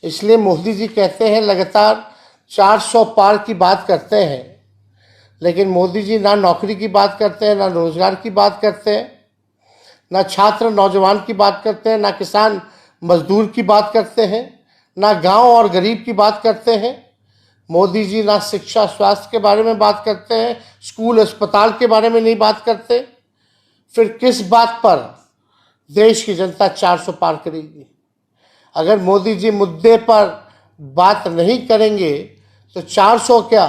इसलिए मोदी जी कहते हैं लगातार 400 पार की बात करते हैं, लेकिन मोदी जी ना नौकरी की बात करते हैं, ना रोजगार की बात करते हैं, ना छात्र नौजवान की बात करते हैं, ना किसान मजदूर की बात करते हैं, ना गांव और गरीब की बात करते हैं। मोदी जी ना शिक्षा स्वास्थ्य के बारे में बात करते हैं, स्कूल अस्पताल के बारे में नहीं बात करते। फिर किस बात पर देश की जनता 400 पार करेगी? अगर मोदी जी मुद्दे पर बात नहीं करेंगे तो 400 क्या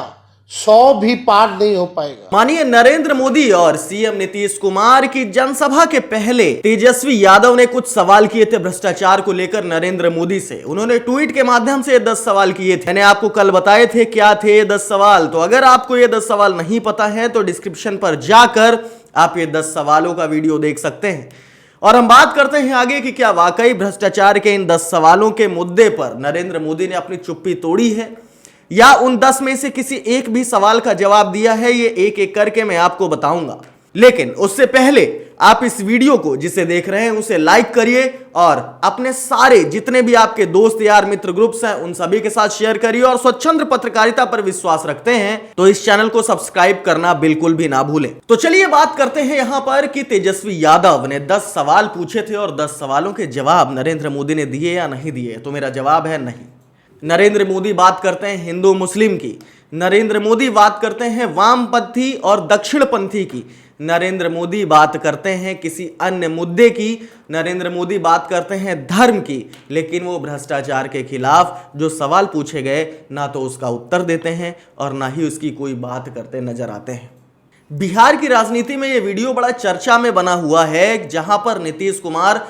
100 भी पार नहीं हो पाएगा। माननीय नरेंद्र मोदी और सीएम नीतीश कुमार की जनसभा के पहले तेजस्वी यादव ने कुछ सवाल किए थे भ्रष्टाचार को लेकर नरेंद्र मोदी से। उन्होंने ट्वीट के माध्यम से 10 सवाल किए थे। मैंने आपको कल बताए थे क्या थे ये 10 सवाल। तो अगर आपको ये 10 सवाल नहीं पता है तो डिस्क्रिप्शन पर जाकर आप ये 10 सवालों का वीडियो देख सकते हैं। और हम बात करते हैं आगे कि क्या वाकई भ्रष्टाचार के इन 10 सवालों के मुद्दे पर नरेंद्र मोदी ने अपनी चुप्पी तोड़ी है या उन 10 में से किसी एक भी सवाल का जवाब दिया है। ये एक एक करके मैं आपको बताऊंगा, लेकिन उससे पहले आप इस वीडियो को जिसे देख रहे हैं उसे लाइक करिए और अपने सारे जितने भी आपके दोस्त यार मित्र ग्रुप्स हैं उन सभी के साथ शेयर करिए। और स्वच्छंद पत्रकारिता पर विश्वास रखते हैं तो इस चैनल को सब्सक्राइब करना बिल्कुल भी ना भूलें। तो चलिए बात करते हैं यहां पर कि तेजस्वी यादव ने 10 सवाल पूछे थे और 10 सवालों के जवाब नरेंद्र मोदी ने दिए या नहीं दिए। तो मेरा जवाब है नहीं। नरेंद्र मोदी बात करते हैं हिंदू मुस्लिम की, नरेंद्र मोदी बात करते हैं वामपंथी और दक्षिणपंथी की, नरेंद्र मोदी बात करते हैं किसी अन्य मुद्दे की, नरेंद्र मोदी बात करते हैं धर्म की, लेकिन वो भ्रष्टाचार के खिलाफ जो सवाल पूछे गए ना तो उसका उत्तर देते हैं और ना ही उसकी कोई बात करते नजर आते हैं। बिहार की राजनीति में ये वीडियो बड़ा चर्चा में बना हुआ है, जहां पर नीतीश कुमार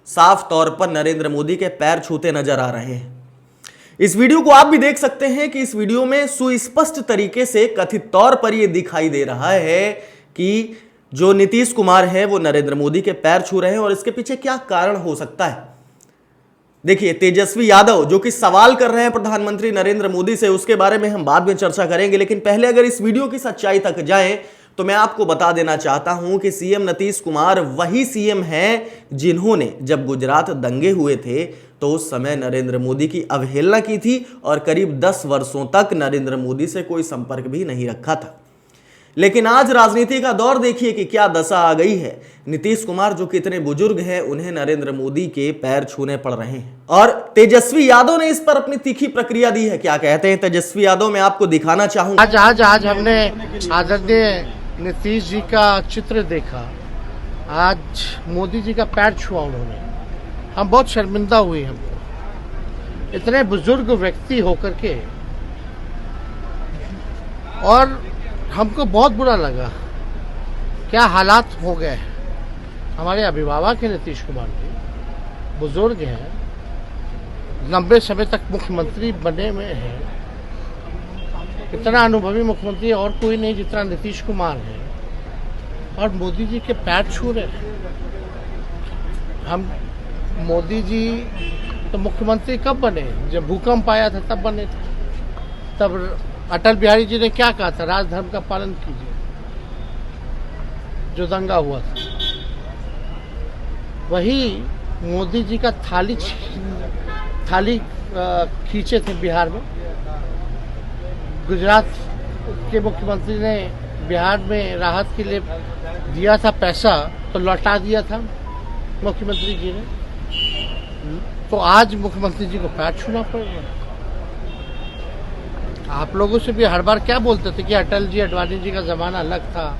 साफ तौर पर नरेंद्र मोदी के पैर छूते नजर आ रहे हैं। इस वीडियो को आप भी देख सकते हैं कि इस वीडियो में सुस्पष्ट तरीके से कथित तौर पर यह दिखाई दे रहा है कि जो नीतीश कुमार है वो नरेंद्र मोदी के पैर छू रहे हैं। और इसके पीछे क्या कारण हो सकता है? देखिए, तेजस्वी यादव जो कि सवाल कर रहे हैं प्रधानमंत्री नरेंद्र मोदी से, उसके बारे में हम बाद में चर्चा करेंगे, लेकिन पहले अगर इस वीडियो की सच्चाई तक जाएं तो मैं आपको बता देना चाहता हूं कि सीएम नीतीश कुमार वही सीएम हैं जिन्होंने जब गुजरात दंगे हुए थे तो उस समय नरेंद्र मोदी की अवहेलना की थी और करीब 10 वर्षों तक नरेंद्र मोदी से कोई संपर्क भी नहीं रखा था। लेकिन आज राजनीति का दौर देखिए कि क्या दशा आ गई है। नीतीश कुमार जो कितने बुजुर्ग हैं उन्हें नरेंद्र मोदी के पैर छूने पड़ रहे हैं और तेजस्वी यादव ने इस पर अपनी तीखी प्रक्रिया दी है। क्या कहते हैं तेजस्वी यादव, मैं आपको दिखाना चाहूंगा। आज हमने आदरणीय नीतीश जी का चित्र देखा, आज मोदी जी का पैर छुआ उन्होंने। हम बहुत शर्मिंदा हुए, हमको इतने बुजुर्ग व्यक्ति होकर के, और हमको बहुत बुरा लगा क्या हालात हो गए। हमारे अभिभावक हैं नीतीश कुमार जी, बुजुर्ग हैं, लंबे समय तक मुख्यमंत्री बने हुए हैं। इतना अनुभवी मुख्यमंत्री और कोई नहीं जितना नीतीश कुमार है, और मोदी जी के पैर छू रहे हैं। हम मोदी जी तो मुख्यमंत्री कब बने? जब भूकंप आया था तब बने थे। तब अटल बिहारी जी ने क्या कहा था? राजधर्म का पालन कीजिए, जो दंगा हुआ था। वही मोदी जी का थाली खींचे थे बिहार में। गुजरात के मुख्यमंत्री ने बिहार में राहत के लिए दिया था पैसा, तो लौटा दिया था मुख्यमंत्री जी ने। तो आज मुख्यमंत्री जी को पैर छूना पड़ रहा है। आप लोगों से भी हर बार क्या बोलते थे कि अटल जी अडवाणी जी का जमाना अलग था,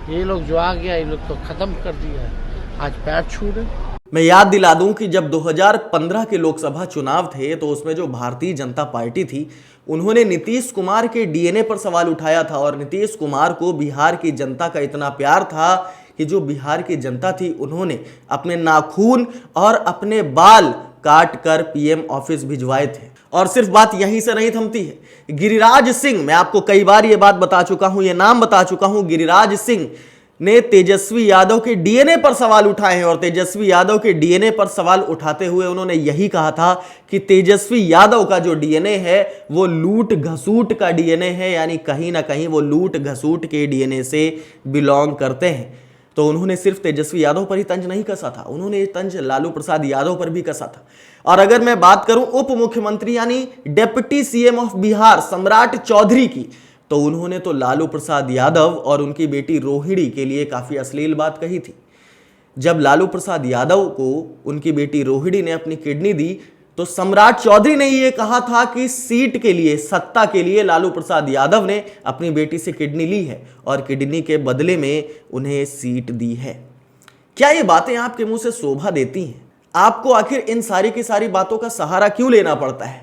ये लोग जो आ गया ये लोग तो खत्म कर दिया है। आज पैर छू रहे। मैं याद दिला दूं कि जब 2015 के लोकसभा चुनाव थे तो उसमें जो भारतीय जनता पार्टी थी उन्होंने नीतीश कुमार के डीएनए पर सवाल उठाया था। और नीतीश कुमार को बिहार की जनता का इतना प्यार था कि जो बिहार की जनता थी उन्होंने अपने नाखून और अपने बाल काट कर पीएम ऑफिस भिजवाए थे। और सिर्फ बात यहीं से नहीं थमती है। गिरिराज सिंह, मैं आपको कई बार ये बात बता चुका हूं, ये नाम बता चुका हूं, गिरिराज सिंह ने तेजस्वी यादव के डीएनए पर सवाल उठाए हैं। और तेजस्वी यादव के डीएनए पर सवाल उठाते हुए उन्होंने यही कहा था कि तेजस्वी यादव का जो डीएनए है वो लूट घसूट का डीएनए है, यानी कहीं ना कहीं वो लूट घसूट के डीएनए से बिलोंग करते हैं। तो उन्होंने सिर्फ तेजस्वी यादव पर ही तंज नहीं कसा था, उन्होंने तंज लालू प्रसाद यादव पर भी कसा था। और अगर मैं बात करूं उप मुख्यमंत्री यानी डिप्टी सीएम ऑफ बिहार सम्राट चौधरी की, तो उन्होंने तो लालू प्रसाद यादव और उनकी बेटी रोहिणी के लिए काफी अश्लील बात कही थी। जब लालू प्रसाद यादव को उनकी बेटी रोहिणी ने अपनी किडनी दी, तो सम्राट चौधरी ने यह कहा था कि सीट के लिए, सत्ता के लिए लालू प्रसाद यादव ने अपनी बेटी से किडनी ली है और किडनी के बदले में उन्हें सीट दी है। क्या ये बातें आपके मुंह से शोभा देती हैं? आपको आखिर इन सारी की सारी बातों का सहारा क्यों लेना पड़ता है?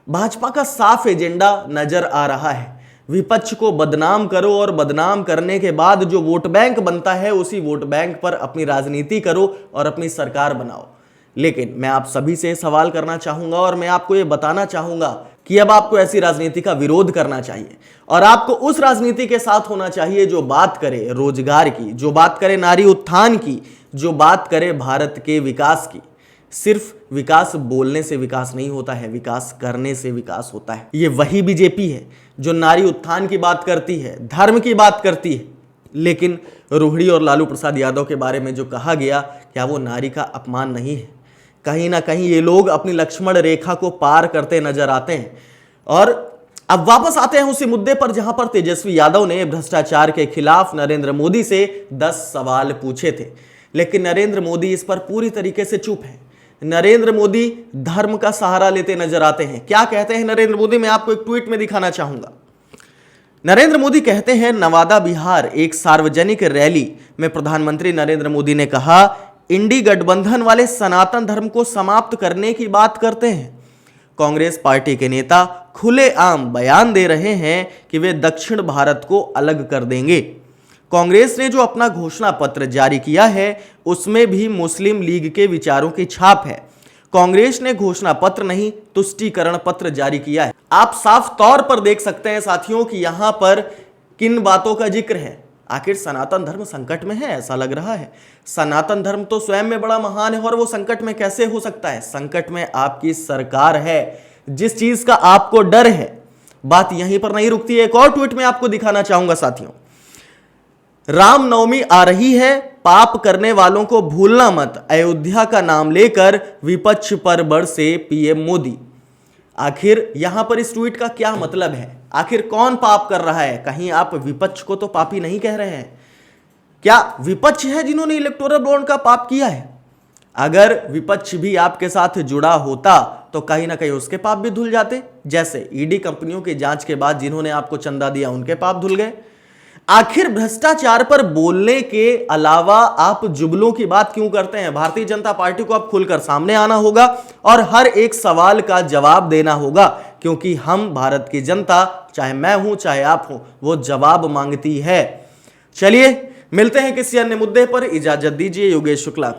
भाजपा का साफ एजेंडा नजर आ रहा है, विपक्ष को बदनाम करो और बदनाम करने के बाद जो वोट बैंक बनता है उसी वोट बैंक पर अपनी राजनीति करो और अपनी सरकार बनाओ। लेकिन मैं आप सभी से सवाल करना चाहूंगा और मैं आपको यह बताना चाहूंगा कि अब आपको ऐसी राजनीति का विरोध करना चाहिए और आपको उस राजनीति के साथ होना चाहिए जो बात करे रोजगार की, जो बात करे नारी उत्थान की, जो बात करे भारत के विकास की। सिर्फ विकास बोलने से विकास नहीं होता है, विकास करने से विकास होता है। ये वही बीजेपी है जो नारी उत्थान की बात करती है, धर्म की बात करती है, लेकिन रोहिणी और लालू प्रसाद यादव के बारे में जो कहा गया, क्या वो नारी का अपमान नहीं है? कहीं ना कहीं ये लोग अपनी लक्ष्मण रेखा को पार करते नजर आते हैं। और अब वापस आते हैं उसी मुद्दे पर जहां पर तेजस्वी यादव ने भ्रष्टाचार के खिलाफ नरेंद्र मोदी से 10 सवाल पूछे थे, लेकिन नरेंद्र मोदी इस पर पूरी तरीके से चुप है। नरेंद्र मोदी धर्म का सहारा लेते नजर आते हैं। क्या कहते हैं नरेंद्र मोदी, मैं आपको एक ट्वीट में दिखाना चाहूंगा। नरेंद्र मोदी कहते हैं, नवादा बिहार एक सार्वजनिक रैली में प्रधानमंत्री नरेंद्र मोदी ने कहा, इंडी गठबंधन वाले सनातन धर्म को समाप्त करने की बात करते हैं। कांग्रेस पार्टी के नेता खुलेआम बयान दे रहे हैं कि वे दक्षिण भारत को अलग कर देंगे। कांग्रेस ने जो अपना घोषणा पत्र जारी किया है उसमें भी मुस्लिम लीग के विचारों की छाप है। कांग्रेस ने घोषणा पत्र नहीं, तुष्टीकरण पत्र जारी किया है। आप साफ तौर पर देख सकते हैं साथियों कि यहां पर किन बातों का जिक्र है। आखिर सनातन धर्म संकट में है, ऐसा लग रहा है। सनातन धर्म तो स्वयं में बड़ा महान है और वो संकट में कैसे हो सकता है? संकट में आपकी सरकार है, जिस चीज का आपको डर है। बात यहीं पर नहीं रुकती है, एक और ट्वीट में आपको दिखाना चाहूंगा साथियों। रामनवमी आ रही है, पाप करने वालों को भूलना मत, अयोध्या का नाम लेकर विपक्ष पर बरसे पीएम मोदी। आखिर यहां पर इस ट्वीट का क्या मतलब है? आखिर कौन पाप कर रहा है? कहीं आप विपक्ष को तो पापी नहीं कह रहे हैं? क्या विपक्ष है जिन्होंने इलेक्टोरल बॉन्ड का पाप किया है? अगर विपक्ष भी आपके साथ जुड़ा होता तो कहीं ना कहीं उसके पाप भी धुल जाते। जैसे ईडी कंपनियों की जांच के बाद जिन्होंने आपको चंदा दिया उनके पाप धुल गए। आखिर भ्रष्टाचार पर बोलने के अलावा आप जुगलों की बात क्यों करते हैं? भारतीय जनता पार्टी को अब खुलकर सामने आना होगा और हर एक सवाल का जवाब देना होगा, क्योंकि हम भारत की जनता, चाहे मैं हूं चाहे आप हो, वो जवाब मांगती है। चलिए मिलते हैं किसी अन्य मुद्दे पर। इजाजत दीजिए योगेश शुक्ला को।